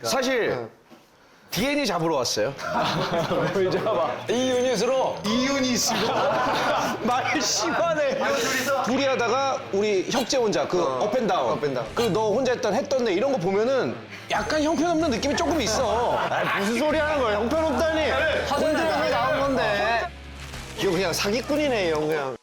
사실 DN이 잡으러 왔어요. 뭘 잡아? 이 유닛으로? 이유니스로 말 심하네. 둘이 하다가 우리 혁재 혼자 그 업앤다운 그 너 혼자 했던 애 이런 거 보면은 약간 형편없는 느낌이 조금 있어. 무슨 소리 하는 거야? 형편없다니. 하드에 나온 건데. 이거 그냥 사기꾼이네, 이 형 그냥.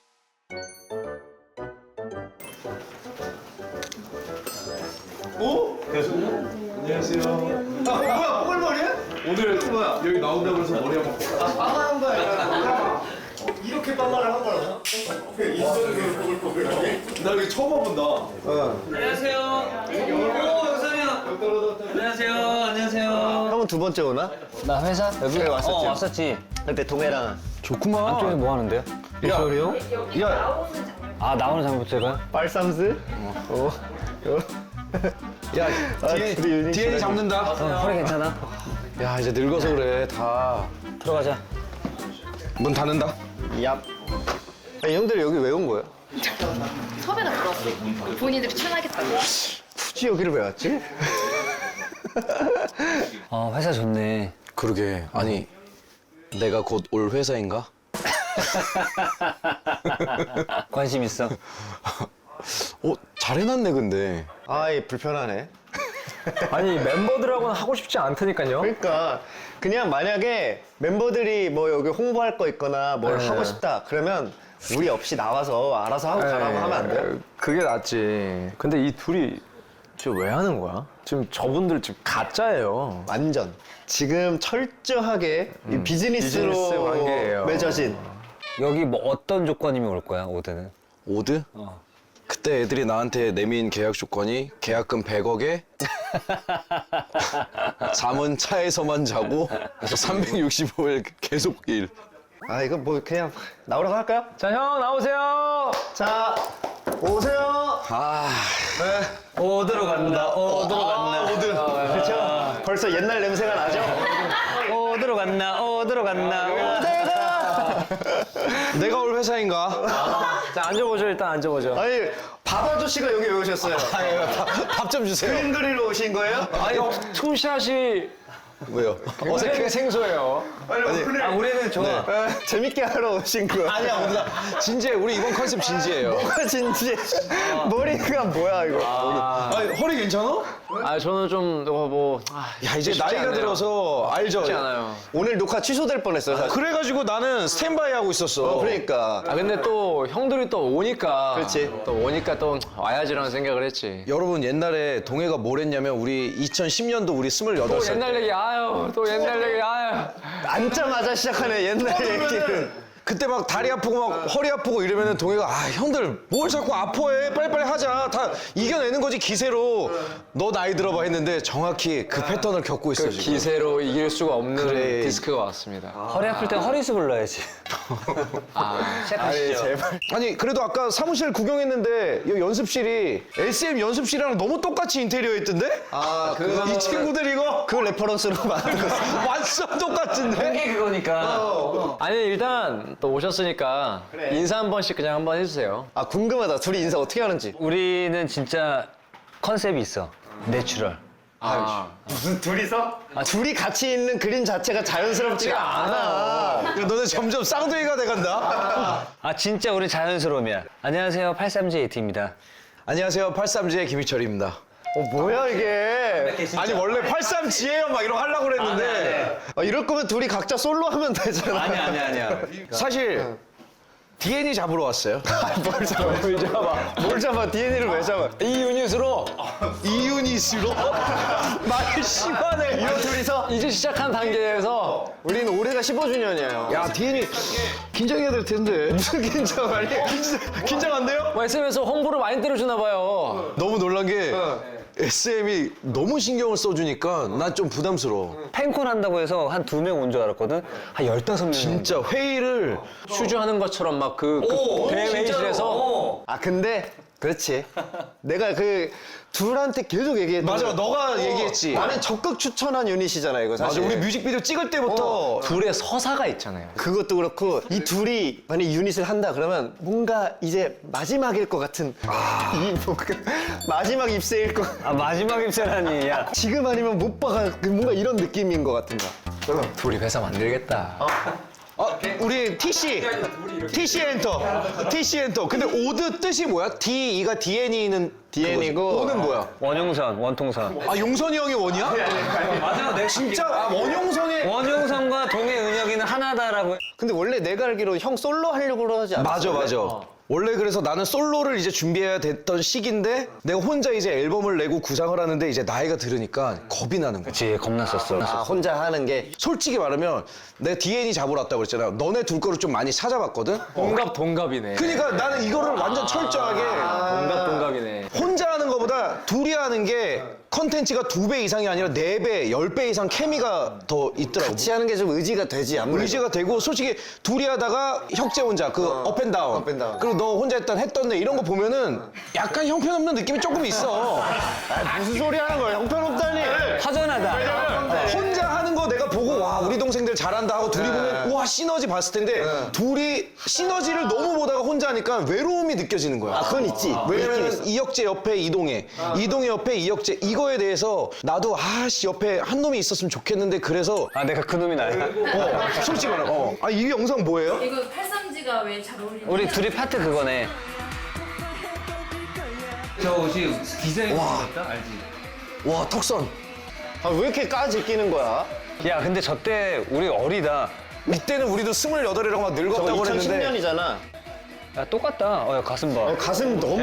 뭐야 뽀글머리야? 오늘 뭐야 여기 나온다고 해서 머리 한번 한 거야. 이렇게 빵말을 한 거라고? 나 여기 처음 와본다. 안녕하세요. 오, 영상이요. 안녕하세요. 안녕하세요. 형은 두 번째 오나? 나 회사? 여기 왔었지. 왔었지. 그때 동해랑 좋구만. 안쪽에 뭐 하는데요? 빅소리요? 아, 나오는 장면 제가? 빨삼스? 야 둘이 유닛 DN이 잡는다. 허리 괜찮아? 야 이제 늙어서 그래 다. 들어가자. 문 닫는다. 얍. 이 형들이 여기 왜 온 거야? 섭외가 들어왔어. 본인들이 출연하겠다고. 굳이 여기를 왜 왔지? 회사 좋네. 그러게 아니 내가 곧 올 회사인가? 관심 있어. 잘 해놨네 근데. 아이, 불편하네. 아니 멤버들하고는 하고 싶지 않다니까요. 그러니까 그냥 만약에 멤버들이 뭐 여기 홍보할 거 있거나 뭘 네. 하고 싶다 그러면 우리 없이 나와서 알아서 하고 가라고 하면 안 돼요? 그게 낫지. 근데 이 둘이 지금 왜 하는 거야? 지금 저분들 지금 가짜예요. 완전 지금 철저하게 이 비즈니스 비즈니스로 관계예요. 맺어진. 여기 뭐 어떤 조건이면 올 거야, 오드는? 오드? 그때 애들이 나한테 내민 계약 조건이 계약금 100억에 잠은 차에서만 자고 365일 계속 일. 아, 이거 뭐 그냥 나오라고 할까요? 자, 형 나오세요. 자, 오세요. 오, 들어간다. 오, 들어간다. 그렇죠? 벌써 옛날 냄새가 나죠? 오, 들어간다. 오, 들어간다. 내가 올 회사인가? 자, 앉아보죠. 일단 앉아보죠. 아니, 밥 아저씨가 여기 왜 오셨어요? 밥 좀 주세요. 그림 그리러 오신 거예요? 아니 투샷이 왜요? 어색하게 생소해요. 아, 우리는 좋아. 재밌게 하러 오신 거예요? 아니야 우리가 진지해. 우리 이번 컨셉 진지해요. 뭐가 진지해. 머리가 뭐야, 이거. 아니, 허리 괜찮아? 아 저는 좀 야 이제 나이가 않아요. 들어서 알죠? 쉽지 않아요. 오늘 녹화 취소될 뻔했어요, 사실. 그래가지고 나는 스탠바이 하고 있었어. 그러니까. 아 근데 또 형들이 또 오니까 그렇지. 또 오니까 또 와야지라는 생각을 했지. 여러분 옛날에 동해가 뭘 했냐면 우리 2010년도 우리 28살 옛날 얘기 아유 또 옛날 얘기 아유. 앉자마자 시작하네, 옛날 얘기를. 그때 막 다리 아프고 막 허리 아프고 이러면은 동해가 형들 뭘 자꾸 아파해 빨리빨리 하자 다 이겨내는 거지 기세로 너 나이 들어봐 했는데 정확히 그 패턴을 겪고 있어 그 지금. 기세로 이길 수가 없는 그래. 디스크가 왔습니다. 허리 아플 땐 허리수 불러야지. 시작하시죠. 아니 그래도 아까 사무실 구경했는데 이 연습실이 SM 연습실이랑 너무 똑같이 인테리어 했던데? 아, 이 친구들 이거 그 레퍼런스로 만들었어. 완전 똑같은데? 이게 그거니까. 아니 일단 또 오셨으니까 인사 한 번씩 그냥 한번 해주세요. 아, 궁금하다. 둘이 인사 어떻게 하는지. 우리는 진짜 컨셉이 있어. 내추럴. 무슨 둘이서? 둘이 같이 있는 그림 자체가 자연스럽지가 않아. 야, 너네 점점 쌍둥이가 돼간다. 아, 진짜 우리 자연스러움이야. 안녕하세요. 83JT입니다. 안녕하세요 83G의 김희철입니다. 뭐야, 이게. 아니 원래 83G예요 막 이런 거 하려고 그랬는데 아, 이럴 거면 둘이 각자 솔로 하면 되잖아. 아니야. 사실 DN이 잡으러 왔어요. 뭘 잡아. 뭘 잡아. DNA를 왜 잡아. 이 유닛으로 이유니스로 말 심하네. 이거 둘이서? 이제 시작한 단계에서 우리는 올해가 15주년이에요. 야 DN이 긴장해야 될 텐데. 무슨 긴장을 해? 긴장 안 돼요? 뭐 SM에서 홍보를 많이 때려주나 봐요. 너무 놀란 게 SM이 너무 신경을 써주니까 난 좀 부담스러워. 팬콘 한다고 해서 한 2명 온 줄 알았거든? 한 15명. 진짜 회의를 슈즈하는 것처럼 막 그 대회의실에서 아, 근데 그렇지. 내가 그 둘한테 계속 얘기했던 맞아, 거야. 너가 얘기했지. 나는 적극 추천한 유닛이잖아 이거 맞아, 사실. 우리 뮤직비디오 찍을 때부터 둘의 서사가 있잖아요. 그것도 그렇고 이 둘이 만약 유닛을 한다 그러면 뭔가 이제 마지막일 것 같은 이 뭔가 마지막 입세일 것. 아 마지막 입세라니. 야. 지금 아니면 못 봐가 뭔가 이런 느낌인 것 같은 거. 둘이 회사 만들겠다. 우리 TC 엔터. 근데 오드 뜻이 뭐야? DE가 DNE는 DN이고 O는 뭐야? 원용선, 원통선. 아 용선이 형이 원이야? 맞아, 내가 진짜 원용선의 원용선과 동해 은혁이는 하나다라고. 근데 원래 내가 알기로 형 솔로 하려고 그러지 않았어? 맞아. 원래 그래서 나는 솔로를 이제 준비해야 됐던 시기인데 내가 혼자 이제 앨범을 내고 구상을 하는데 이제 나이가 들으니까 겁이 나는 거야. 그치, 겁났었어. 아 혼자 하는 게 솔직히 말하면 내가 DN이 잡으러 왔다고 그랬잖아. 너네 둘 거를 좀 많이 찾아봤거든? 동갑이네. 그러니까 나는 이거를 완전 철저하게 동갑이네. 혼자 하는 것보다 둘이 하는 게 컨텐츠가 2배 이상이 아니라 4배, 10배 이상 케미가 더 있더라고. 같이 하는 게 좀 의지가 되지 아무래도. 의지가 되고 솔직히 둘이 하다가 혁재 혼자 그 업앤다운 업앤다운. 그리고 너 혼자 했던 애 이런 거 보면은 약간 형편없는 느낌이 조금 있어. 무슨 소리 하는 거야? 형편없다니. 허전하다. 혼자 하는 거 내가 보고 와 우리 동생들 잘한다 하고 둘이 보면 와 시너지 봤을 텐데 둘이 시너지를 너무 보다가 혼자 하니까 외로움이 느껴지는 거야. 아 그건 있지. 왜냐면 이혁재 옆에 이동해, 이동해 옆에 이혁재 이거에 대해서 나도 아씨 옆에 한 놈이 있었으면 좋겠는데 그래서 아 내가 그 놈이 나야. 솔직히 말해. 아 이 영상 뭐예요? 이거 83G가 왜 잘 어울리냐? 우리 둘이 파트 그거네. 저 옷이 디자인 같다, 알지? 와 턱선. 아, 왜 이렇게 까지 끼는 거야? 야 근데 저 때 우리 어리다. 이때는 우리도 28이라고 막 늙었다고 그랬는데 2010년이잖아. 야 똑같다. 야 가슴 봐. 가슴 너무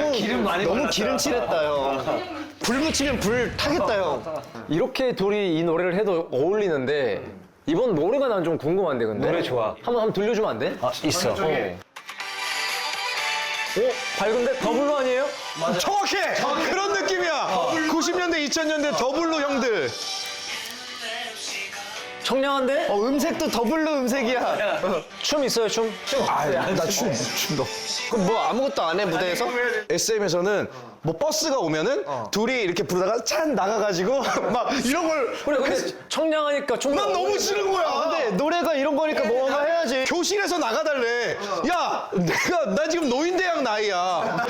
너무 기름칠했다 형. 불 붙이면 불 타겠다 형. 이렇게 둘이 이 노래를 해도 어울리는데 이번 노래가 난 좀 궁금한데 근데. 노래 좋아. 한번 들려주면 안 돼? 아 있어. 밝은데 더블로 아니에요? 정확해! 그런 느낌이야! 90년대, 2000년대 더블로 형들. 청량한데? 음색도 더블로 음색이야. 춤 있어요 춤? 나 춤도. 그럼 뭐 아무것도 안 해 무대에서? SM에서는 뭐 버스가 오면은 둘이 이렇게 부르다가 찬 나가가지고 막 이런 걸. 그래 근데 청량하니까 좀 난 너무 싫은 거야. 근데 노래가 이런 거니까 뭔가 해야지. 교실에서 나가달래. 야, 나 지금 노인대학 나이야.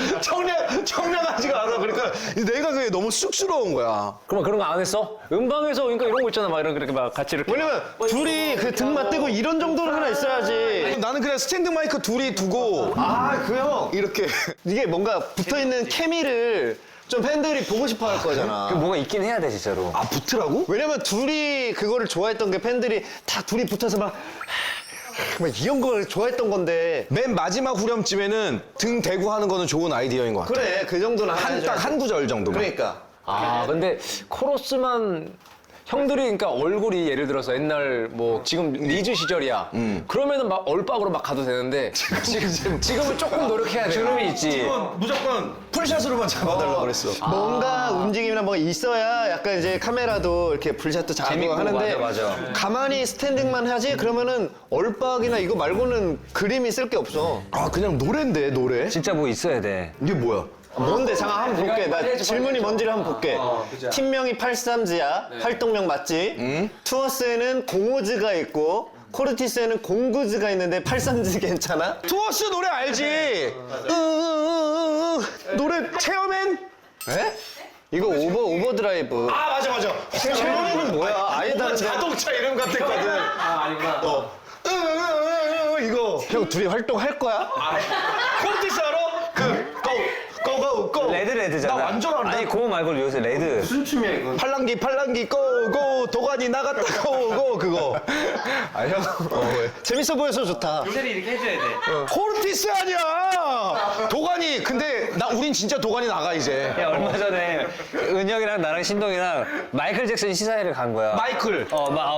청량하지가 않아. 그러니까 내가 그게 너무 쑥스러운 거야. 그럼 그런 거 안 했어? 음방에서 그러니까 이런 거 있잖아 막 이런 그렇게 막 같이 이렇게 왜냐면 둘이 그 등 맞대고 이런 정도는 하나 있어야지. 나는 그냥 스탠드 마이크 둘이 두고 그 형. 이렇게. 이게 뭔가 붙어있는 케미를 좀 팬들이 보고 싶어 할 거잖아. 그 뭐가 있긴 해야 돼 진짜로. 아, 붙으라고? 왜냐면 둘이 그거를 좋아했던 게 팬들이 다 둘이 붙어서 막 이런 걸 좋아했던 건데. 맨 마지막 후렴쯤에는 등 대고 하는 거는 좋은 아이디어인 것 같아. 그래 그 정도는 하나 딱 한 구절 정도만. 그러니까. 아 근데 코러스만 형들이 그러니까 얼굴이 예를 들어서 옛날 뭐 지금 리즈 시절이야. 그러면은 막 얼박으로 막 가도 되는데 지금은 조금 노력해야 돼. 주름이 있지. 무조건 풀샷으로만 잡아달라고 그랬어. 뭔가 움직임이나 뭐 있어야 약간 이제 카메라도 이렇게 불샷도 잘하고 재밌고, 하는데 맞아. 가만히 스탠딩만 하지 그러면은 얼박이나 이거 말고는 그림이 쓸 게 없어. 아, 그냥 노래인데, 노래? 진짜 뭐 있어야 돼. 이게 뭐야? 뭔데? 잠깐 한번 볼게. 나 질문이 뭔지를 한번 볼게. 팀명이 83G야. 활동명 맞지? 투어스에는 공오즈가 있고 코르티스에는 공구즈가 있는데 83G 괜찮아? 투어스 노래 알지? 노래 체어맨? 에? 이거 오버드라이브. 아, 맞아. 체어맨은 뭐야? 아예 다른데. 자동차 이름 같았거든. 아, 아니구나. 이거. 형 둘이 활동할 거야? 콘티스 알아? 고. 레드잖아. 나 완전 알아. 아니 그거 말고 요새 레드. 무슨 춤이야 이거? 팔랑기 고 도가니 나갔다 고 그거. 아 형. 왜? 재밌어 보여서 좋다. 요새는 이렇게 해줘야 돼. 콘티스 아니야. 도가니. 근데 우린 진짜 도가니 나가 이제. 야 얼마 전에 은혁이랑 나랑 신동이랑 마이클 잭슨 시사회를 간 거야. 마이클.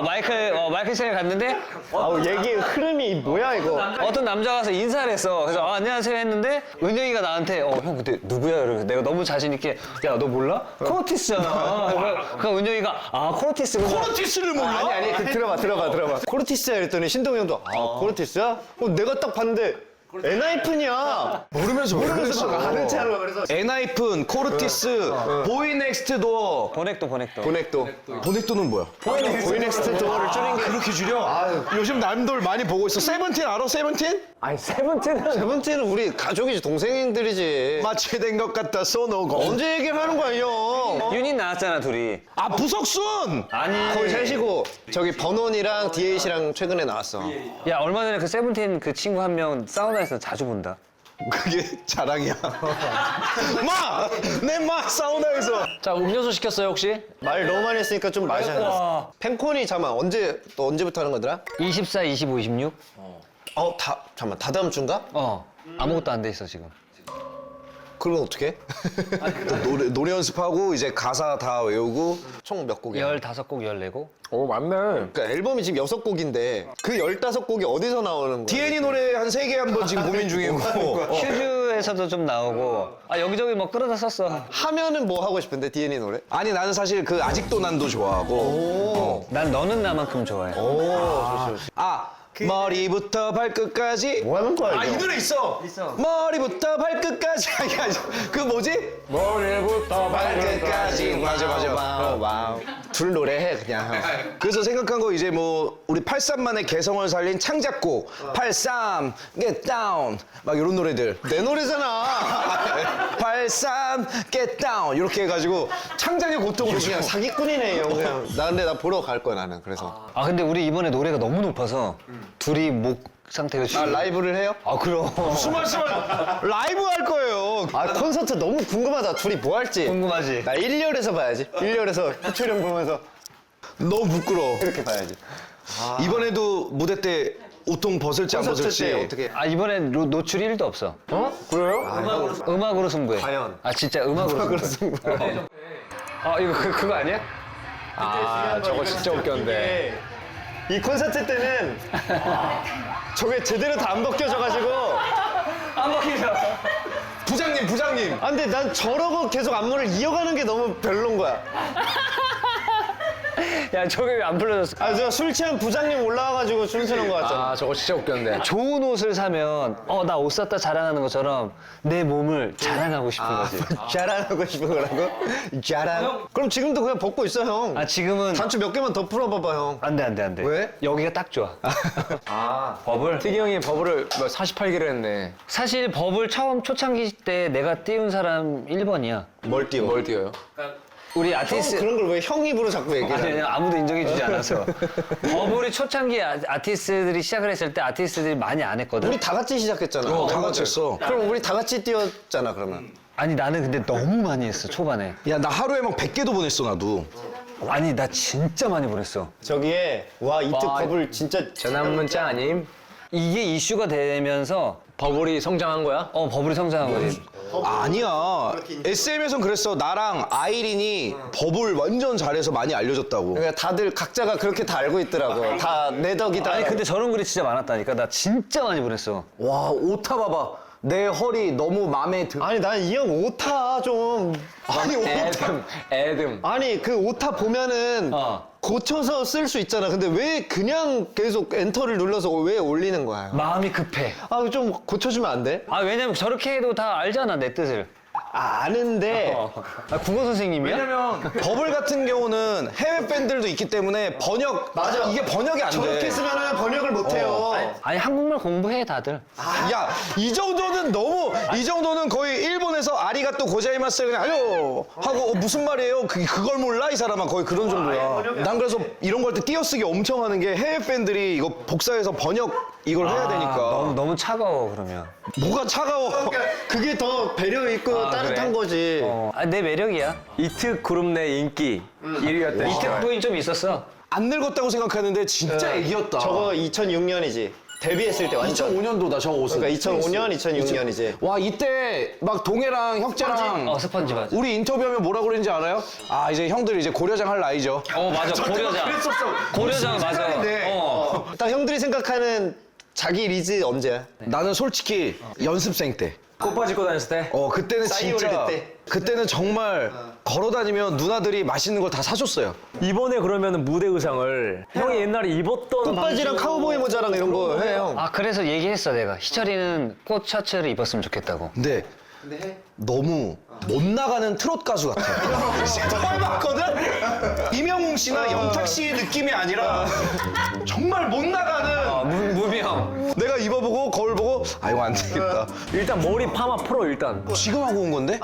마이클 잭슨을 갔는데 아우 얘기 흐름이 뭐야 이거? 어떤 남자가 와서 인사를 했어. 그래서 안녕하세요 했는데 은혁이가 나한테 형 근데 누구야? 이러고 내가 너무 자신 있게 야 너 몰라? 코르티스잖아. 그 은혁이가 코르티스구나. 콘티스를 몰라? 아니 들어봐. 코르티스야 이랬더니 신동이 형도 코르티스야? 내가 딱 봤는데 엔하이픈이야. 모르면서 왜 그랬어? 아는 체로 그래서 엔하이픈, 코르티스, 보이넥스트 도어. 보넥도. 보넥도. 보넥도는 뭐야? 보이넥스트 도어를 줄인 게. 그렇게 줄여? 요즘 남들 많이 보고 있어. 세븐틴 알아? 세븐틴? 아니 세븐틴은 세븐틴은 우리 가족이지 동생들이지. 마취된 것 같다 쏘노고. 언제 얘기를 하는 거야 형? 유닛 나왔잖아 둘이. 아 부석순! 아니. 거의 셋이고 저기 버논이랑 DH랑 최근에 나왔어. 야 얼마 전에 그 세븐틴 그 친구 한 명 사우나에서 자주 본다. 그게 자랑이야. 마! 내 마 사우나에서. 자 음료수 시켰어요 혹시? 말 너무 많이 했으니까 좀 마셔. 팬콘이 잠깐 언제부터 하는 거더라? 24, 25, 26? 잠깐 다다음 주인가? 아무것도 안 돼 있어 지금. 그럼 어떻게? 노래 연습하고 이제 가사 다 외우고. 총 몇 곡이야? 15곡, 14곡? 오 맞네. 그러니까 앨범이 지금 6곡인데 그 15곡이 어디서 나오는 거야? DN이 노래 한 3개 한번 지금 고민 중이고. 퓨즈에서도 좀 나오고 여기저기 뭐 끌어다 썼어. 하면은 뭐 하고 싶은데 DN이 노래? 아니 나는 사실 그 아직도 난도 좋아하고. 난 너는 나만큼 좋아해. 머리부터 발끝까지. 뭐 하는 거야 이 이거? 노래 있어. 머리부터 발끝까지. 아니, 그 뭐지? 머리부터 발끝까지. 맞아. 와우. 둘 노래해 그냥. 그래서 생각한 거 이제 뭐 우리 83만의 개성을 살린 창작곡 83 Get Down 막 이런 노래들. 내 노래잖아. 83 Get Down 이렇게 해가지고 창작의 고통을 그냥 사기꾼이네 형 그냥. 근데 나 보러 갈 거야 나는 그래서. 근데 우리 이번에 노래가 너무 높아서 둘이 목 상태가 라이브를 해요? 그럼. 무슨 말씀을 라이브 할 거예요. 콘서트 너무 궁금하다. 둘이 뭐 할지. 궁금하지? 나 1열에서 봐야지. 1열에서 희철형 보면서 너무 부끄러워. 이렇게 봐야지. 이번에도 무대 때 옷통 벗을지 안 콘서트 벗을지. 때 어떻게? 이번엔 노출이 1도 없어. 그래요? 음악으로 승부해. 과연? 진짜 음악으로 승부해. 이거 그거 아니야? 저거 진짜 웃겼는데. 이 콘서트 때는 저게 제대로 다 안 벗겨져가지고. 안 먹히죠? 부장님. 근데 난 저러고 계속 안무를 이어가는 게 너무 별론 거야. 야 저게 왜 안 풀려졌어? 저 술 취한 부장님 올라와가지고 춤추는 거 같잖아. 저거 진짜 웃겼는데. 좋은 옷을 사면 나 옷 샀다 자랑하는 것처럼 내 몸을 자랑하고 싶은 거지. 자랑하고 싶은 거라고? 자랑? 그럼 지금도 그냥 벗고 있어 형. 지금은 단추 몇 개만 더 풀어봐봐 형. 안 돼. 왜? 여기가 딱 좋아. 버블? 특이 형이 버블을 48개를 했네. 사실 버블 처음 초창기 때 내가 띄운 사람 1번이야. 뭘 띄워? 뭘 띄워요? 우리 형 아티스트 그런 걸 왜 형 입으로 자꾸 얘기해? 아니 아무도 인정해주지 않아서. 버블이 초창기 아티스트들이 시작을 했을 때 아티스트들이 많이 안 했거든. 우리 다 같이 시작했잖아. 다 같이 했어. 그럼 우리 다 같이 뛰었잖아 그러면. 아니 나는 근데 너무 많이 했어 초반에. 야 나 하루에 막 100개도 보냈어 나도. 아니 나 진짜 많이 보냈어. 저기에 이특컵을 진짜 전환 문자 아님? 이게 이슈가 되면서 버블이 성장한 거야? 버블이 성장한 거지. 아니야. SM에선 그랬어. 나랑 아이린이 버블 완전 잘해서 많이 알려졌다고. 그러니까 다들 각자가 그렇게 다 알고 있더라고. 다 내 덕이다. 아니 근데 저런 글이 진짜 많았다니까. 나 진짜 많이 보냈어. 와 오타 봐봐. 내 허리 너무 마음에 들. 아니 난 이 형 오타 좀. 아니 애듬. 아니 그 오타 보면은 고쳐서 쓸 수 있잖아. 근데 왜 그냥 계속 엔터를 눌러서 왜 올리는 거야? 마음이 급해. 좀 고쳐주면 안 돼? 왜냐면 저렇게 해도 다 알잖아 내 뜻을. 아는데 국어 선생님이야? 버블 같은 경우는 해외 팬들도 있기 때문에 맞아. 이게 번역이 안 돼. 저렇게 쓰면은 번역을 못 해요. 아니 한국말 공부해 다들. 야, 이 정도는 거의 일본에서 아리가또 고자이마스 그냥 알요 하고 무슨 말이에요? 그걸 몰라 이 사람아 거의 그런 정도야. 난 그래서 이런 거 할 때 띄어쓰기 엄청 하는 게 해외 팬들이 이거 복사해서 번역 이걸 해야 되니까. 너무 차가워 그러면. 뭐가 차가워? 그게 더 배려 있고 따뜻한 거지. 내 매력이야. 이특 그룹 내 인기 1위였다. 이특 부인 좀 있었어. 안 늙었다고 생각하는데 진짜 애기였다. 저거 2006년이지. 데뷔했을 때 완전. 2005년도다 저 옷은. 그러니까 2005년, 2006년이지. 와 이때 막 동해랑 혁재랑 스펀지 맞아. 우리 인터뷰하면 뭐라 그랬는지 알아요? 이제 형들이 이제 고려장 할 나이죠. 맞아 고려장. 고려장 맞아. 딱 형들이 생각하는 자기 리즈 언제야? 나는 솔직히 연습생 때. 꽃바지 입고 다녔을 때. 그때는 진짜 싸이올릴 때. 그때는 정말 걸어다니면 누나들이 맛있는 걸 다 사줬어요. 이번에 그러면 무대 의상을 형이 옛날에 입었던 꽃바지랑 카우보이 모자랑 이런 거 해요. 아 그래서 얘기했어 내가. 희철이는 꽃 셔츠를 입었으면 좋겠다고. 근데 너무 못 나가는 트롯 가수 같아. 정말 봤거든? 이명웅 씨나 영탁 씨의 느낌이 아니라 정말 못 나가는 무명. 내가 입어보고 거울 보고 아 이거 안 되겠다. 일단 머리 파마 풀어 일단. 지금 하고 온 건데?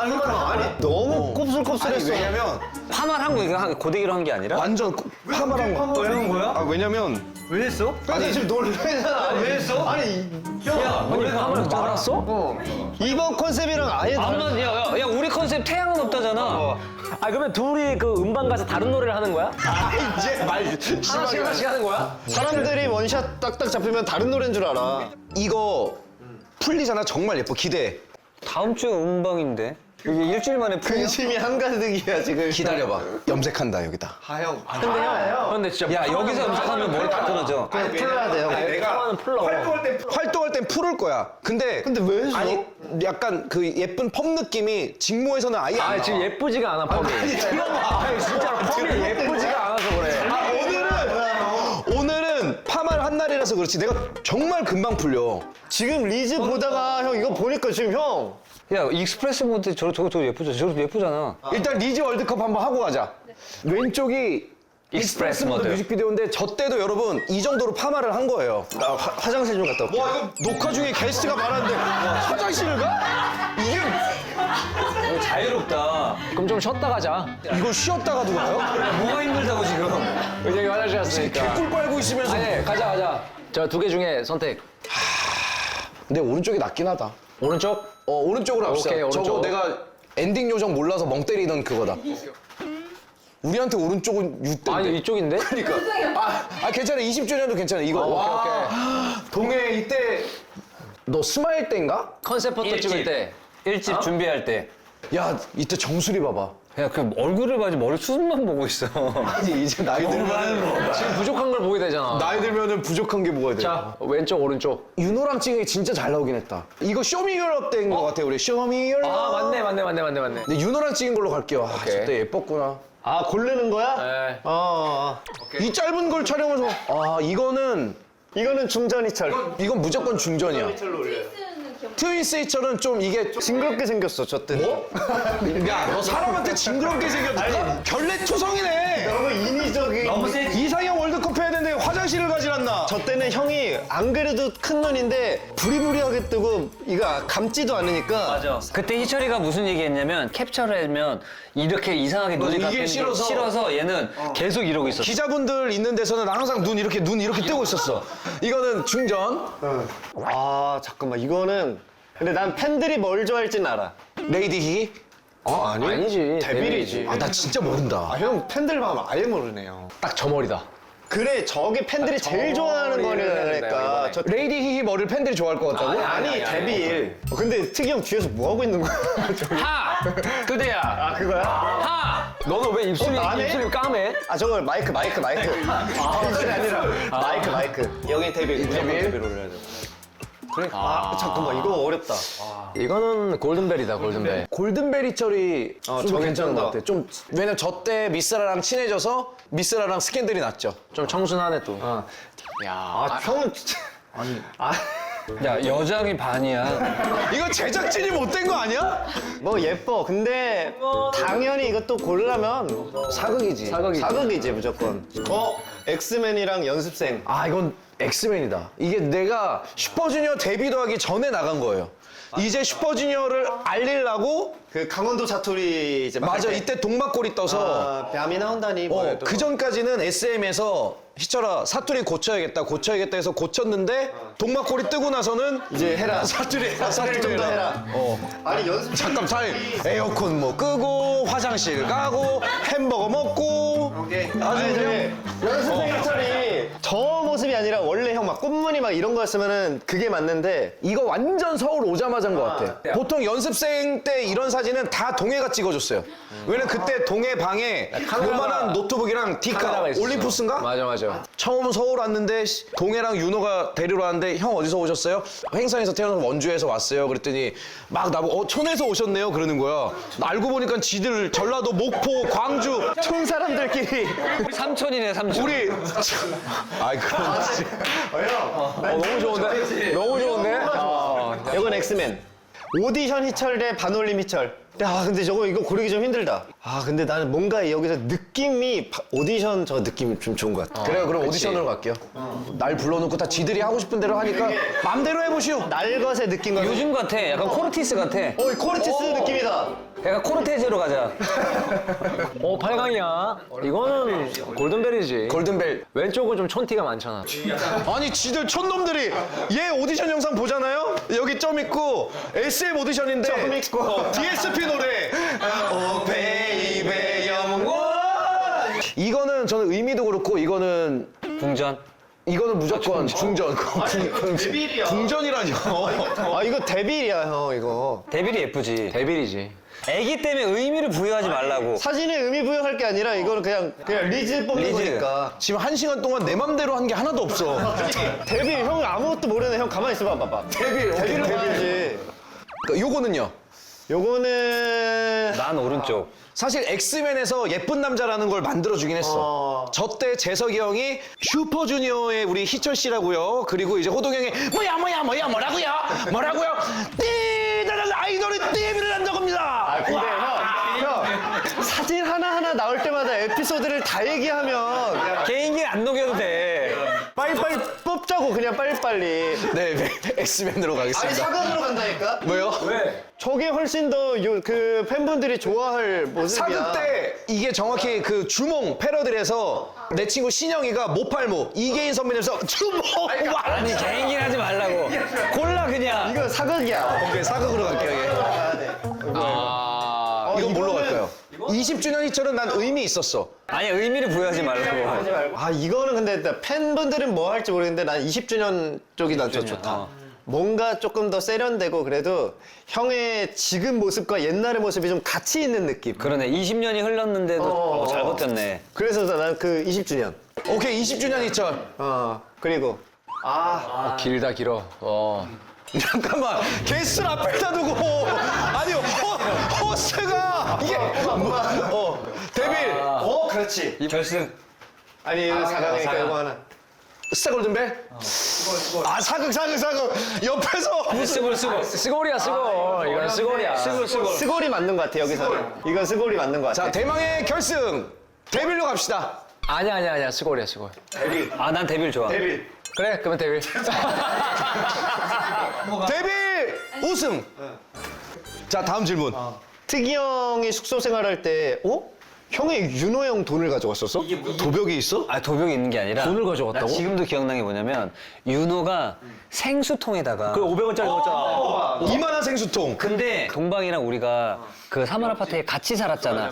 너무 곱슬곱슬했어. 왜냐면 파마를 한 거 이거 고데기로 한 게 아니라? 완전 파마란 거. 왜 한 거야? 아 왜냐면 왜 했어? 아니 지금 놀래잖아. 왜 했어? 아니 야, 원래 파마를 말았어? 이번 컨셉이랑 아예 다른. 아무나 야 우리 컨셉 태양은 없다잖아. 아 그러면 둘이 그 음반 가서 다른 노래를 하는 거야? 이제 말 하나씩 하나씩 하는 거야? 사람들이 원샷 딱딱 잡히면 다른 노래인 줄 알아. 이거 풀리잖아. 정말 예뻐. 기대해. 다음 주에 음방인데. 이게 일주일 만에 풀려? 근심이 한가득이야 지금. 기다려봐. 염색한다 여기다. 하영. 근데 진짜 야 여기서 염색하면 머리 다 끊어져. 풀어야 돼요. 파마는 풀러. 활동할 땐 풀을 거야. 근데 왜 했어? 아니 약간 그 예쁜 펌 느낌이 직모에서는 아예 안 아 나와. 지금 예쁘지가 않아 펌이. 아니 진짜로 펌이 예쁘지가 않아서 그래. 오늘은 파마를 한 날이라서 그렇지 내가 정말 금방 풀려. 지금 리즈 보다가 형 이거 보니까 지금 형. 야 익스프레스 모드 저거 예쁘죠? 저거 예쁘잖아. 일단 리즈 월드컵 한번 하고 가자. 왼쪽이 익스프레스 모드 모드. 뮤직비디오인데 저 때도 여러분 이 정도로 파마를 한 거예요. 나 화장실 좀 갔다 올게. 와 이거 녹화 중에 게스트가 많았는데 화장실을 가? 이게 자유롭다. 그럼 좀 쉬었다 가자. 이걸 쉬었다가도 가요? 뭐가 힘들다고 지금? 은영이 화장실 갔으니까. 꿀 빨고 있으면서. 아니 가자. 저 두 개 중에 선택. 근데 오른쪽이 낫긴 하다. 오른쪽? 오른쪽으로 합시다. 오케이, 오른쪽. 저거 내가 엔딩 요정 몰라서 멍 때리던 그거다. 우리한테 오른쪽은 6대인데. 아니 이쪽인데? 그러니까. 괜찮아. 20주년도 괜찮아. 이거. 와. 동해 이때 너 스마일 때인가? 컨셉 포토 찍을 때. 1집 준비할 때. 야 이때 정수리 봐봐. 야, 그 얼굴을 봐야지 머리 수준만 보고 있어. 아니 이제 나이 들면 지금 부족한 걸 보게 되잖아. 나이 들면은 부족한 게 뭐가 돼? 자 왼쪽 오른쪽. 윤호랑 찍은 게 진짜 잘 나오긴 했다. 이거 쇼미유럽 때인 것 같아 우리 쇼미유럽. 아 맞네. 근데 윤호랑 찍은 걸로 갈게요. 오케이. 저때 예뻤구나. 아 고르는 거야? 네. 이 짧은 걸 촬영해서 이거는 이거는 중전이철. 이건 무조건 중전이야. 트위스는 기억. 트윈스이처럼 좀 이게 징그럽게 생겼어 저 때. 야 너 사람한테 징그럽게 생겼다. 결례투성이네. 너무 인위적인. 너무 세지. 이상형 월드컵 해야 되는데 화장실을 가질 않나. 저 때는 형이 안 그래도 큰 눈인데 부리부리하게 뜨고 이거 감지도 않으니까. 맞아. 그때 희철이가 무슨 얘기했냐면 캡처를 하면 이렇게 이상하게 눈이 이게 감기는 게 싫어서. 싫어서 얘는 계속 이러고 있었어. 기자분들 있는 데서는 항상 눈 이렇게 뜨고 있었어. 이거는 중전. 아 잠깐만 이거는. 근데 난 팬들이 뭘 좋아할진 알아. 레이디 히기? 아니. 아니지. 데빌이지. 나 진짜 모른다. 형 팬들 마음 아예 모르네요. 딱 저 머리다. 그래 저게 팬들이 제일 좋아하는 거니까. 저 레이디 히히 머리를 팬들이 좋아할 것 같다고? 아니 데빌. 근데 특이 형 뒤에서 뭐 하고 있는 거야? 하! 그대야. 아 그거야? 하! 너는 왜 입술이 나네? 까매? 아 저걸 마이크. 데빌이 아니라 마이크. 여기 데빌. 데빌 올려야 돼. 그래? 잠깐만 이거 어렵다. 이거는 골든벨이다 골든벨. 골든베리 처리 저 좀 괜찮은 것 괜찮다. 같아. 좀 왜냐면 저 때 미스라랑 친해져서 미스라랑 스캔들이 났죠. 좀 청순하네 또. 아 형은 진짜. 야, 여장이 반이야. 이거 제작진이 못된 거 아니야? 뭐 예뻐. 근데 당연히 이것도 고르려면 사극이지. 사극이지 무조건. 엑스맨이랑 연습생. 이건 엑스맨이다. 이게 내가 슈퍼주니어 데뷔도 하기 전에 나간 거예요. 이제 슈퍼주니어를 알리려고 그 강원도 사투리 이제 맞아 이때 동막골이 떠서 뺨이 나온다니 뭐 그 전까지는 SM에서 희철아 사투리 고쳐야겠다 해서 고쳤는데 동막골이 뜨고 나서는 이제 해라. 사투리 좀 더 해라. 아니 연습 잠깐 에어컨 뭐 끄고 화장실 가고 햄버거 먹고 아니 이제 연습생 해철이 저 모습이 아니라 원래 형 막 꽃무늬 막 이런 거였으면은 그게 맞는데 이거 완전 서울 오자마자인 것 같아. 보통 연습생 때 이런 사진은 다 동해가 찍어줬어요. 왜냐면 그때 동해 방에 요만한 노트북이랑 디카, 카메라가 있었어. 올림푸스인가? 맞아. 처음 서울 왔는데 동해랑 윤호가 데리러 왔는데 형 어디서 오셨어요? 행사에서 태어나서 원주에서 왔어요. 그랬더니 막 나보고 촌에서 오셨네요 그러는 거야. 알고 보니까 지들 전라도 목포 광주 촌 사람들끼리 삼촌이네 삼촌. 우리 아이 그렇지. 너무 좋은데? 너무 좋은데? 이건 엑스맨. 오디션 희철 대 반올림 희철. 야 근데 이거 고르기 좀 힘들다. 아 근데 나는 뭔가 여기서 느낌이 오디션 저 느낌이 좀 좋은 것 같아. 그래요 그럼 오디션으로 갈게요. 날 불러놓고 다 지들이 하고 싶은 대로 하니까 맘대로 해보시오. 날것의 느낌과 요즘 같아. 약간 코르티스 같아. 이 코르티스 느낌이다. 약간 코르테즈로 가자. 8강이야. 이거는 골든벨이지. 골든벨. 왼쪽은 좀 촌티가 많잖아. 아니 지들 촌놈들이 얘 오디션 영상 보잖아요? 여기 점 있고 SM 오디션인데 점 있고. DSP 노래 오 베이베 영원 이거는 저는 의미도 그렇고 이거는 궁전. 무조건 중전 데빌이야. 궁전이라뇨. 아 이거 데빌이야 형 이거. 데빌이 예쁘지. 데빌이지. 애기 때문에 의미를 부여하지 말라고. 사진에 의미 부여할 게 아니라 이거는 그냥 리즈 뽑는 리즈. 거니까. 지금 1시간 동안 내 맘대로 한 게 하나도 없어. 데빌 형 아무것도 모르네. 형 가만히 있어봐 봐봐. 데빌이지. 요거는요. 요거는 난 오른쪽. 사실 엑스맨에서 예쁜 남자라는 걸 만들어주긴 했어. 저 때 재석이 형이 슈퍼주니어의 우리 희철 씨라고요. 그리고 이제 호동 형이 뭐라고요? 띠다란 아이돌이 데뷔를 한다고 합니다. 근데 형 사진 하나하나 나올 때마다 에피소드를 다 얘기하면 개인기 안 녹여도 돼. 빨리빨리 뽑자고 그냥 빨리빨리. 네, 엑스맨으로 가겠습니다. 사극으로 간다니까? 뭐요? 저게 훨씬 더 그 팬분들이 좋아할 모습이야. 사극 때 이게 정확히 그 주몽 패러디에서 내 친구 신영이가 모팔모 이계인 선배님께서 주몽 아니 개인기 하지 말라고. 골라 그냥. 이거 사극이야. 오케이, 사극으로 갈게요. 이건 뭘로 갈까요? 20주년 희철은 난 의미 있었어. 아니 의미를 부여하지 말라고. 아 이거는 근데 팬분들은 뭐 할지 모르겠는데 난 20주년 쪽이 난 더 좋다. 뭔가 조금 더 세련되고 그래도 형의 지금 모습과 옛날의 모습이 좀 같이 있는 느낌. 그러네. 20년이 흘렀는데도 잘 버텼네. 그래서 난 그 20주년. 오케이, 20주년 희철. 그리고 길다 길어. 잠깐만, 게스트를 앞에다 두고 아니 호스가 이게 데빌 그렇지. 결승. 아니 이거 사강이니까 이거 하나. 스타 골든벨? 아 사극 옆에서 쓰고. 스골이야 스골. 이건 스골이야. 스골이 맞는 것 같아 여기서는. 이건 스골이 맞는 것 같아. 자 대망의 결승 데빌로 갑시다. 아니야 스골이야 스골. 아 난 데빌 좋아. 그래 그러면 데빌. 데빌 우승. 자 다음 질문. 특이 형이 숙소 생활할 때 형이 윤호 형 돈을 가져갔었어? 도벽이 있어? 아 도벽이 있는 게 아니라 돈을 가져갔다고? 나 지금도 기억나는 게 뭐냐면 윤호가 생수통에다가 500원짜리 넣었잖아. 이만한 생수통. 근데 동방이랑 우리가 그 사물 아파트에 같이 살았잖아.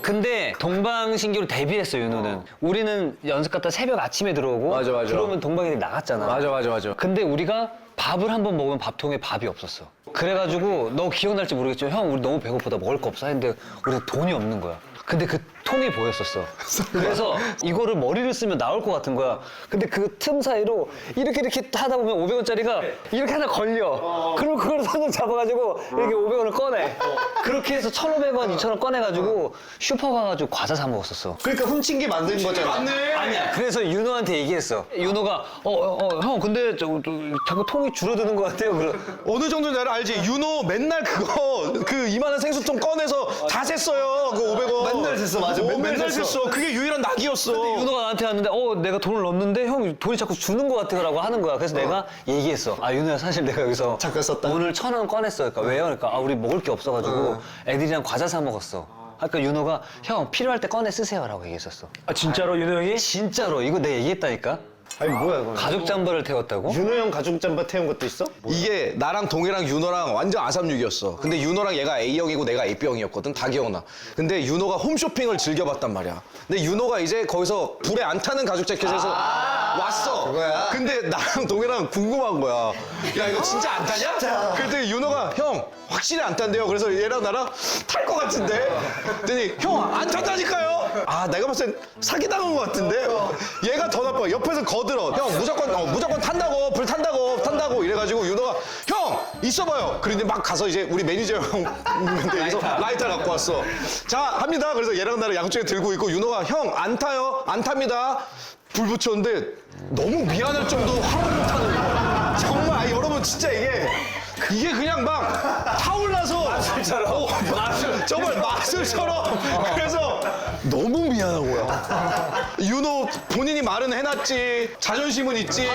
근데 동방신기로 데뷔했어 윤호는. 우리는 연습 갔다 새벽 아침에 들어오고 맞아. 그러면 동방이 나갔잖아. 맞아. 근데 우리가 밥을 한 번 먹으면 밥통에 밥이 없었어. 그래가지고 너 기억날지 모르겠지만 형 우리 너무 배고프다 먹을 거 없어 했는데 우리 돈이 없는 거야. 근데 그 통이 보였었어. 그래서 이거를 머리를 쓰면 나올 것 같은 거야. 근데 그 틈 사이로 이렇게 하다 보면 500원짜리가 이렇게 하나 걸려. 그럼 그걸 손을 잡아가지고 이렇게 500원을 꺼내. 그렇게 해서 1,500원, 2,000원 꺼내가지고 슈퍼 가가지고 과자 사 먹었었어. 그러니까 훔친 게 만든 거잖아. 아니야. 그래서 윤호한테 얘기했어. 윤호가 형 근데 자꾸 통이 줄어드는 것 같아요. 어느 정도 내가 알지? 윤호 맨날 그 이만한 생수통 꺼내서 다 셌어요. 그 500원. 맨날 셌어, 맞아. 맨날 맨날 셌어. 그게 유일한 낙이었어. 윤호가 나한테 왔는데 내가 돈을 넣었는데 형 돈이 자꾸 주는 것 같아라고 하는 거야. 그래서 내가 얘기했어. 아 윤호야 사실 내가 여기서 잠깐 썼다. 오늘 1,000원 꺼냈어. 그러니까 왜요? 그러니까 우리 먹을 게 없어가지고 애들이랑 과자 사 먹었어. 그러니까 윤호가 형 필요할 때 꺼내 쓰세요라고 얘기했었어. 아 진짜로 윤호 형이? 진짜로 이거 내가 얘기했다니까. 아니 뭐야 이거. 가죽 잠바를 태웠다고? 윤호 형 가죽 잠바 태운 것도 있어? 이게 나랑 동해랑 윤호랑 완전 아삼육이었어. 근데 윤호랑 얘가 A형이고 내가 B형이었거든. 다 기억나. 근데 윤호가 홈쇼핑을 즐겨봤단 말이야. 근데 윤호가 이제 거기서 불에 안 타는 가죽 재킷에서 왔어. 근데 나랑 동해랑 궁금한 거야. 야 이거 진짜 안 타냐? 그랬더니 윤호가 형 확실히 안 탄대요. 그래서 얘랑 나랑 탈 것 같은데. 그랬더니 형 안 탄다니까요. 아 내가 봤을 땐 사기당한 것 같은데. 얘가 더 나빠. 옆에서 거들어. 형 무조건 탄다고 불 탄다고 이래가지고 윤호가 형 있어봐요. 그런데 막 가서 이제 우리 매니저 형 있는데 여기서 라이터 갖고 왔어. 자 합니다. 그래서 얘랑 나랑 양쪽에 들고 있고 윤호가 형 안 타요. 안 탑니다. 불 붙였는데 너무 미안할 정도로 화를 못 타는 거야. 정말 아니, 여러분 진짜 이게 그냥 막 타올라서 마술처럼 정말 마술처럼 그래서 너무 미안한 거야. 윤호 본인이 말은 해놨지 자존심은 있지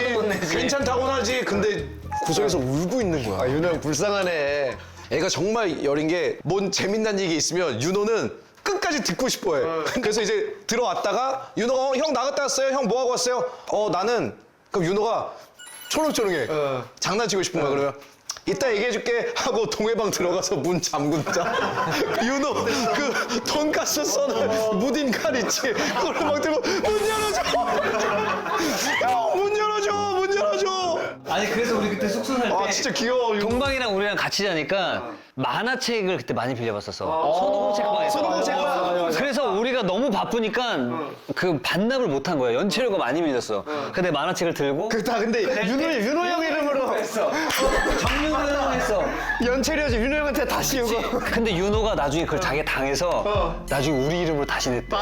괜찮다고는 하지 근데 구석에서 울고 있는 거야. 윤호 형 불쌍하네. 애가 정말 여린 게 뭔 재밌는 얘기 있으면 윤호는 끝까지 듣고 싶어해. 그래서 이제 들어왔다가 윤호가 형 나갔다 왔어요? 형 뭐 하고 왔어요? 나는 그럼 윤호가 초롱초롱해. 장난치고 싶은 거야. 그러면 이따 얘기해줄게 하고 동해방 들어가서 문 잠근 자. 윤호 그 돈가스 써는 무딘 칼 있지? 그걸 막 들고 문 열어줘. 형 문 열어줘. 문 열어줘. 아니 그래서 우리 그때 숙소 살 때 아 진짜 귀여워. 동방이랑 우리랑 같이 자니까 만화책을 그때 많이 빌려봤었어. 손오공 책방에서. 손오공 책방. 그래서 우리가 너무 바쁘니까 그 반납을 못한 거야. 연체료가 많이 밀렸어. 근데 만화책을 들고 다 근데 윤호 형 이름으로 정리를 했어. 연체료지 윤호 형한테 다 씌우고. 근데 윤호가 나중에 그걸 자기가 당해서 나중에 우리 이름으로 다시 냈대.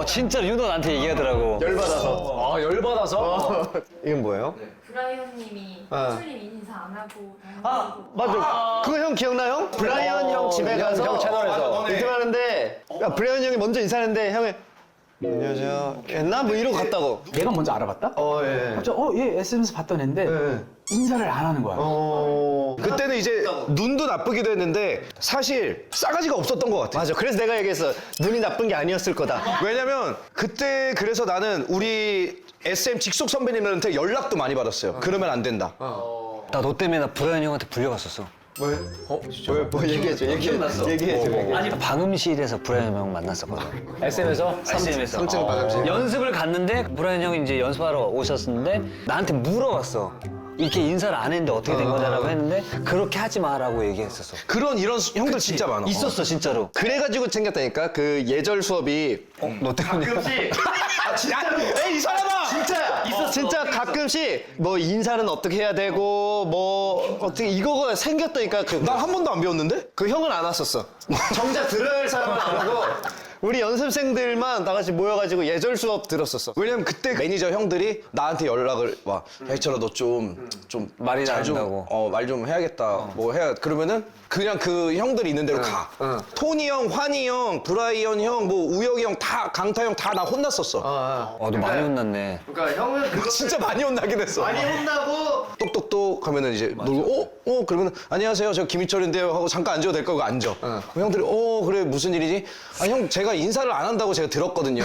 진짜 윤호 나한테 얘기하더라고. 열받아서. 아 열받아서. 이건 뭐예요? 브라이언님이 출림 인사 안 하고 맞아. 그거 형 기억나요? 브라이언 형 집에 가서 형 채널에서. 인터뷰하는데 브라이언 형이 먼저 인사하는데 형이 안녕하세요. 했나? 뭐 이러고 갔다고. 내가 먼저 알아봤다? 예. 갑자기 얘 SNS 봤던 애인데 인사를 안 하는 거야. 그때는 이제 눈도 나쁘기도 했는데 사실 싸가지가 없었던 것 같아. 맞아. 그래서 내가 얘기했어. 눈이 나쁜 게 아니었을 거다. 왜냐면 그때 그래서 나는 우리 SM 직속 선배님들한테 연락도 많이 받았어요. 그러면 안 된다. 나 너 때문에 나 브라이언 형한테 불려갔었어. 뭐 얘기해줘. 얘기해줘. 아니 방음실에서 브라이언 형 만났었거든. SM에서? SM에서 3층 방음실. 연습을 갔는데 브라이언 형이 이제 연습하러 오셨는데 나한테 물어봤어. 이렇게 인사를 안 했는데 어떻게 된 거냐라고 했는데 그렇게 하지 마라고 얘기했었어. 그런 이런 형들 진짜 많아. 있었어 진짜로. 그래가지고 챙겼다니까. 그 예절 수업이 너 때문이야. 에이 이 사람아! 진짜야. 진짜 가끔씩 뭐 인사는 어떻게 해야 되고 뭐 어떻게 이거가 생겼다니까. 나 한 번도 안 배웠는데? 그 형은 안 왔었어. 정작 들어야 할 사람은 안 오고 우리 연습생들만 다 같이 모여가지고 예절 수업 들었었어. 왜냐면 그때 매니저 형들이 나한테 연락을 와. 야 이철아 너 좀 말이 잘 좀 나온다고. 말 좀 해야겠다. 뭐 해야 그러면은 그냥 그 형들이 있는 대로 가. 토니 형, 환희 형, 브라이언 형, 뭐 우혁이 형 다 강타 형 다 나 혼났었어. 너 많이 혼났네. 그러니까 형은 그거 진짜 많이 혼나긴 했어. 많이 혼나고 똑똑똑 하면은 이제 놀고 그러면 안녕하세요 저 김희철인데요 하고 잠깐 앉아도 될까 하고 앉아. 그럼 형들이 그래 무슨 일이지? 아 형 제가 인사를 안 한다고 제가 들었거든요.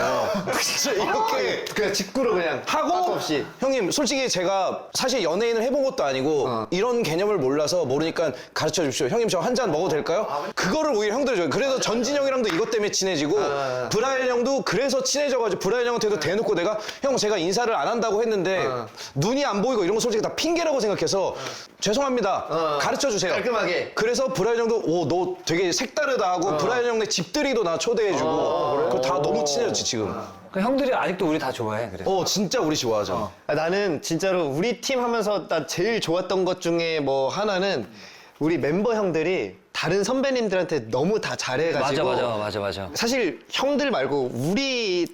진짜 이렇게 그냥 직구로 그냥 하고 빠꾸 없이. 형님 솔직히 제가 사실 연예인을 해본 것도 아니고 이런 개념을 몰라서 모르니까 가르쳐 주십시오. 형님 저 한 잔 먹어도 될까요? 그거를 오히려 형들이 줘요. 그래서 전진 형이랑도 이것 때문에 친해지고 브라이언 형도 그래서 친해져가지고 브라이언 형한테도 대놓고 내가 형 제가 인사를 안 한다고 했는데 눈이 안 보이고 이런 거 솔직히 다 핑계라고 생각해서 죄송합니다. 가르쳐 주세요. 깔끔하게. 그래서 브라이언 형도 너 되게 색다르다 하고 브라이언 형네 집들이도 나 초대해주고 그거 다 너무 친해졌지 지금. 그 형들이 아직도 우리 다 좋아해. 그래서. 진짜 우리 좋아하죠. 나는 진짜로 우리 팀 하면서 나 제일 좋았던 것 중에 뭐 하나는 우리 멤버 형들이 다른 선배님들한테 너무 다 잘해가지고 맞아. 사실 형들 말고 우리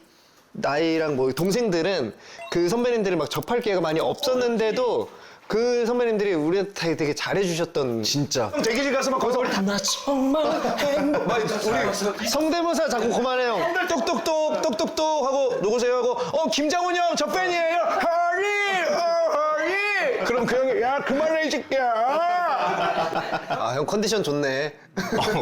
나이랑 뭐 동생들은 그 선배님들을 막 접할 기회가 많이 없었는데도 그 선배님들이 우리한테 되게 잘해주셨던 진짜. 형 대기실 가서 막 거기서 나 정말 행복. 막 우리 성대모사 자꾸 그만해요. 형들 똑똑똑 하고 누구세요 하고 김장훈 형 저 팬이에요. 허리. 그럼 그 형이 야 그만해 이 새끼야. 아, 형 컨디션 좋네.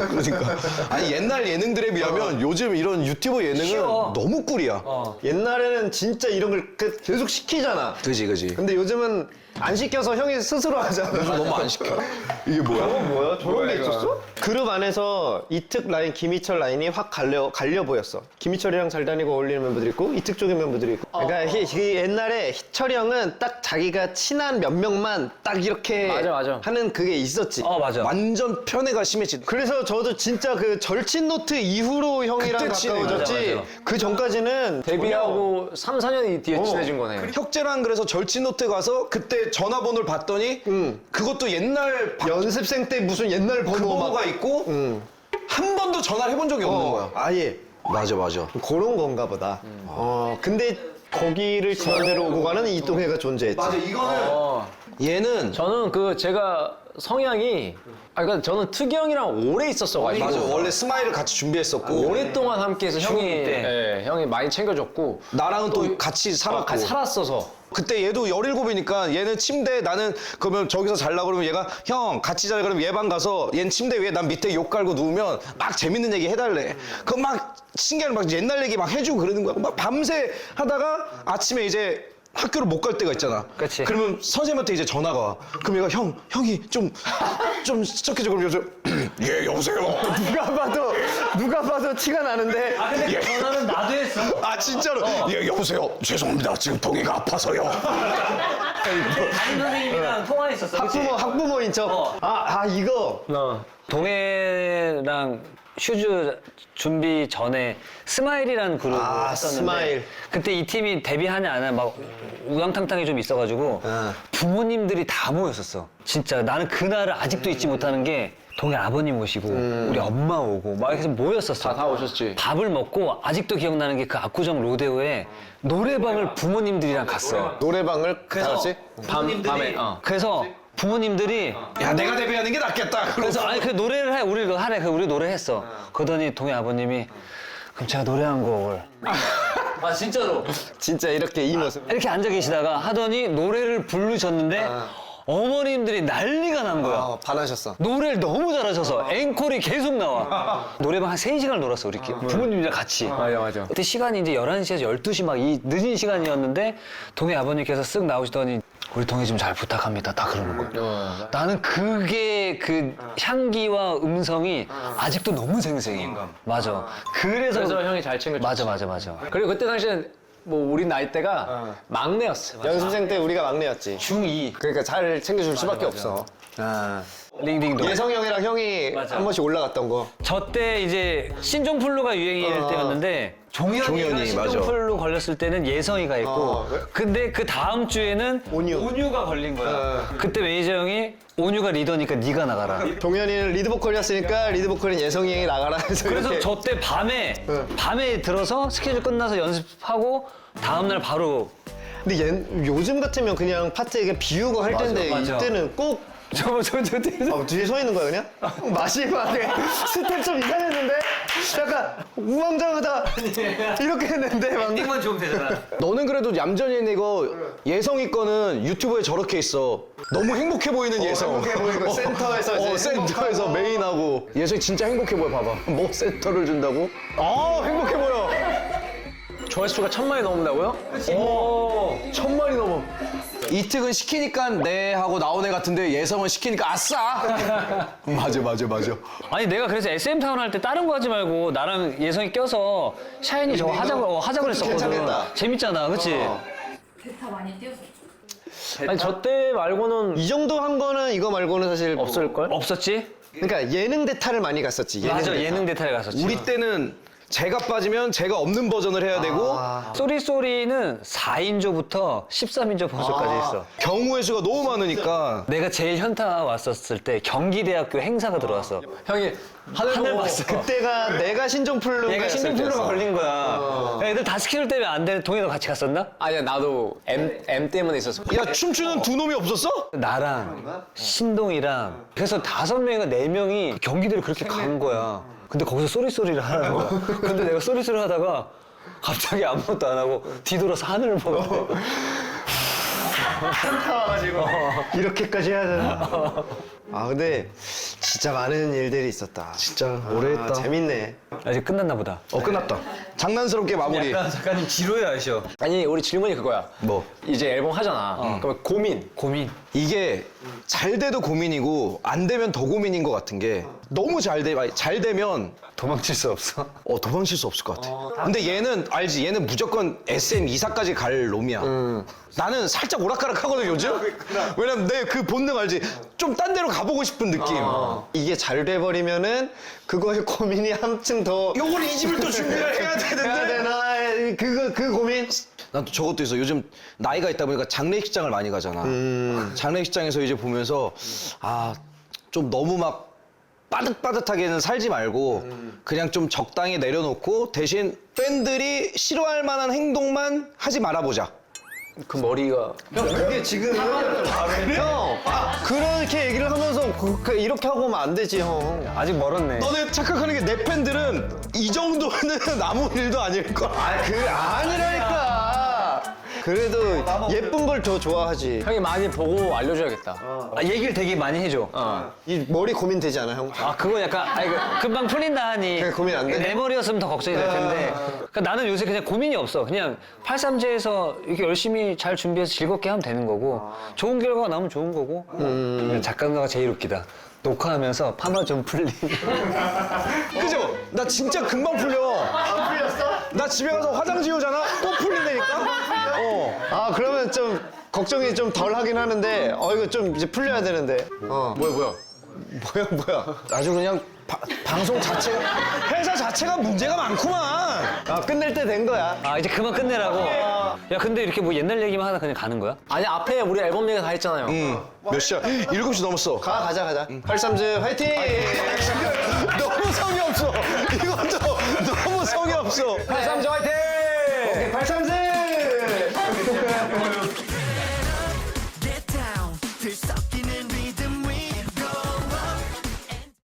그러니까. 아니 옛날 예능들에 비하면 요즘 이런 유튜버 예능은 쉬워. 너무 꿀이야. 옛날에는 진짜 이런 걸 계속 시키잖아. 그지 그지. 근데 요즘은 안 시켜서 형이 스스로 하잖아. 너무 안 시켜. 이게 뭐야? 뭐야? 저런 게 있었어? 그룹 안에서 이특 라인, 김희철 라인이 확 갈려 보였어. 김희철이랑 잘 다니고 어울리는 멤버들이 있고 이특 쪽의 멤버들이 있고. 그러니까 옛날에 희철이 형은 딱 자기가 친한 몇 명만 딱 이렇게 맞아. 하는 그게 있었지. 맞아. 완전 편애가 심해지. 그래서 저도 진짜 그 절친 노트 이후로 형이랑 그때 친해. 가까워졌지. 맞아, 맞아. 그 전까지는 데뷔하고 3, 4년 뒤에 친해진 거네. 혁재랑 그래서 절친노트 가서 그때 전화번호를 봤더니 그것도 옛날 연습생 때 무슨 옛날 그 번호 번호가 막 있고 한 번도 전화를 해본 적이 없는 거야. 아예 맞아 맞아. 그런 건가 보다. 근데 거기를 지난대로 오고 가는 이동해가 존재했지. 얘는 저는 그 제가 성향이 그러니까 저는 특이 형이랑 오래 있었어가지고 맞아 원래 스마일을 같이 준비했었고 오랫동안 함께해서 형이 많이 챙겨줬고 나랑은 또 같이 살았고 같이 살았어서 그때 얘도 17이니까 얘는 침대에 나는 그러면 저기서 잘라 그러면 얘가 형 같이 자자 그러면 얘 방 가서 얘는 침대 위에 난 밑에 욕 깔고 누우면 막 재밌는 얘기 해달래. 그럼 막 신기한 막 옛날 얘기 막 해주고 그러는 거야. 막 밤새 하다가 아침에 이제 학교를 못 갈 때가 있잖아. 그치. 그러면 선생님한테 이제 전화가 와. 그럼 얘가 형이 좀 시작해줘. 그럼 여기서 예 여보세요. 누가 봐도 티가 나는데 근데 전화는 나도 했어. 아 진짜로 예 여보세요. 죄송합니다. 지금 동이가 아파서요. 담임 선생님이랑 통화했었어. 학부모인 척. 이거 동해랑 슈즈 준비 전에 스마일이라는 그룹을 했었는데 스마일. 그때 이 팀이 데뷔하냐 안 하냐 막 우당탕탕이 좀 있어가지고 부모님들이 다 모였었어. 진짜 나는 그날을 아직도 잊지 못하는 게 동해 아버님 오시고 우리 엄마 오고 막 해서 모였었어. 다 오셨지. 밥을 먹고 아직도 기억나는 게 그 압구정 로데오에 노래방을 부모님들이랑 갔어. 노래방을 갔지? 밤에 그래서 부모님들이 야 내가 데뷔하는 게 낫겠다. 그래서 아니 그 노래를 해 우리 하래 그 우리 노래했어. 그러더니 동해 아버님이 그럼 제가 노래 한 곡을 아 진짜로 진짜 이렇게 이 모습. 이렇게 앉아 계시다가 하더니 노래를 부르셨는데 어머님들이 난리가 난 거야. 반하셨어. 노래를 너무 잘하셔서 앵콜이 계속 나와. 노래방 한 3시간을 놀았어 우리 부모님이랑 같이. 맞아. 그때 시간이 이제 11시에서 12시 막 이 늦은 시간이었는데 동해 아버님께서 쓱 나오시더니 우리 동해 좀 잘 부탁합니다. 다 그러는 거야. 나는 그게 그 향기와 음성이 아직도 너무 생생해. 맞아. 그래서 형이 잘 챙겨줬지. 맞아. 그리고 그때 당시엔 뭐 우리 나이대가 막내였어. 연습생 때 우리가 막내였지. 중2 그러니까 잘 챙겨줄 수밖에 없어. 링딩동. 예성 형이랑 형이 한 번씩 올라갔던 거. 저때 이제 신종플루가 유행일 때였는데 종현이가 신종플루 걸렸을 때는 예성이가 있고 근데 그 다음 주에는 온유가 걸린 거야. 그때 매니저 형이 온유가 리더니까 네가 나가라. 동현이는 리드 보컬이었으니까 리드 보컬은 예성이 형이 나가라 해서 그래서 이렇게. 저 때 밤에 들어서 스케줄 끝나서 연습하고 다음날 바로 근데 요즘 같으면 그냥 파트에 그냥 비우고 할 텐데 맞아. 이때는 꼭 저 뒤에 서 있는 거야 그냥? 마지막에 스텝 좀 이상했는데? 약간 우왕좌왕하다 이렇게 했는데 막 만 좋으면 되잖아. 너는 그래도 얌전히 했네. 이거 예성이 거는 유튜브에 저렇게 있어. 너무 행복해 보이는 예성. 행복해 보이고 센터에서 이제 센터에서 메인하고. 예성이 진짜 행복해 보여. 봐봐. 뭐 센터를 준다고? 행복해 보여. 조회수가 1000만이 넘는다고요? 1000만이 넘어. 이특은 시키니까 네 하고 나온 애 같은데 예성은 시키니까 아싸. 맞아. 아니 내가 그래서 SM타운 할 때 다른 거 하지 말고 나랑 예성이 껴서 샤이니 저거 하자고 했었거든. 괜찮겠다. 재밌잖아, 그치? 대타 많이 띄웠었죠. 아니 저 때 말고는 이 정도 한 거는 이거 말고는 사실 없을걸? 없었지? 그러니까 예능 대타를 많이 갔었지. 맞아, 대타. 예능 대타에 갔었지. 우리 때는 제가 빠지면 제가 없는 버전을 해야 되고 쏘리쏘리는 4인조부터 13인조 버전까지 있어. 경우의 수가 너무 많으니까. 내가 제일 현타 왔었을 때 경기대학교 행사가 들어왔어. 형이 하늘 봤어. 그때가 내가 신종플루가 얘가 신종플루가 걸린 거야. 애들 다 스케줄 때문에 안 되는 동해도 같이 갔었나? 아니야 나도 M 때문에 있었어. 야 춤추는 두 놈이 없었어? 나랑 신동이랑 그래서 5명인가 4명이 경기대를 그렇게 간 거야. 근데 거기서 쏘리쏘리를 하는 거야. 근데 내가 쏘리쏘리 하다가 갑자기 아무것도 안 하고 뒤돌아서 하늘을 보는데 현타 와가지고 이렇게까지 해야 되나? 아 근데 진짜 많은 일들이 있었다. 진짜 오래 했다. 재밌네. 아직 끝났나 보다. 끝났다. 장난스럽게 마무리. 약간 작가님 지루해 하셔. 아니 우리 질문이 그거야. 뭐? 이제 앨범 하잖아. 그럼 고민. 이게 잘 돼도 고민이고 안 되면 더 고민인 것 같은 게 너무 잘 되면 도망칠 수 없어. 도망칠 수 없을 것 같아. 근데 얘는 알지? 얘는 무조건 SM 이사까지 갈 놈이야. 나는 살짝 오락가락하거든 요즘. 왜냐면 내 그 본능 알지? 좀 딴 데로 가보고 싶은 느낌. 이게 잘 돼버리면은 그거에 고민이 한층 더 요걸 이 집을 또 준비를 해야 해야 되는데. 되나 그 고민. 난 또 저것도 있어. 요즘 나이가 있다 보니까 장례식장을 많이 가잖아. 장례식장에서 이제 보면서 좀 너무 막 빠듯빠듯하게는 살지 말고 그냥 좀 적당히 내려놓고 대신 팬들이 싫어할 만한 행동만 하지 말아보자. 그 머리가 그게 지금 형 그렇게 얘기를 하면서 이렇게 하고 오면 안 되지 형. 아직 멀었네. 너네 착각하는 게 내 팬들은 이 정도는 아무 일도 아닐걸. 아니라니까. 그래도 예쁜 걸 더 좋아하지. 형이 많이 보고 알려줘야겠다. 얘기를 되게 많이 해줘. 이 머리 고민 되지 않아 형? 그거 약간 금방 풀린다 하니 그게 고민 안 돼? 내 머리였으면 더 걱정이 될 텐데 그러니까 나는 요새 그냥 고민이 없어. 그냥 83제에서 이렇게 열심히 잘 준비해서 즐겁게 하면 되는 거고 좋은 결과가 나오면 좋은 거고 작가가 제일 웃기다. 녹화하면서 파마 좀 풀림. 그죠? 나 진짜 금방 풀려. 안 풀렸어? 나 집에 가서 화장 지우잖아? 또 풀린다니까? 아 그러면 좀 걱정이 좀 덜 하긴 하는데 이거 좀 이제 풀려야 되는데. 뭐야? 뭐야? 아주 그냥 방송 자체, 회사 자체가 문제가 많구만. 끝낼 때 된 거야. 이제 그만 끝내라고. 야 근데 이렇게 뭐 옛날 얘기만 하다 그냥 가는 거야? 아니 앞에 우리 앨범 얘기 다 했잖아요. 몇 시야? 7시 넘었어. 가자. 83즈 화이팅! 너무 성의 없어.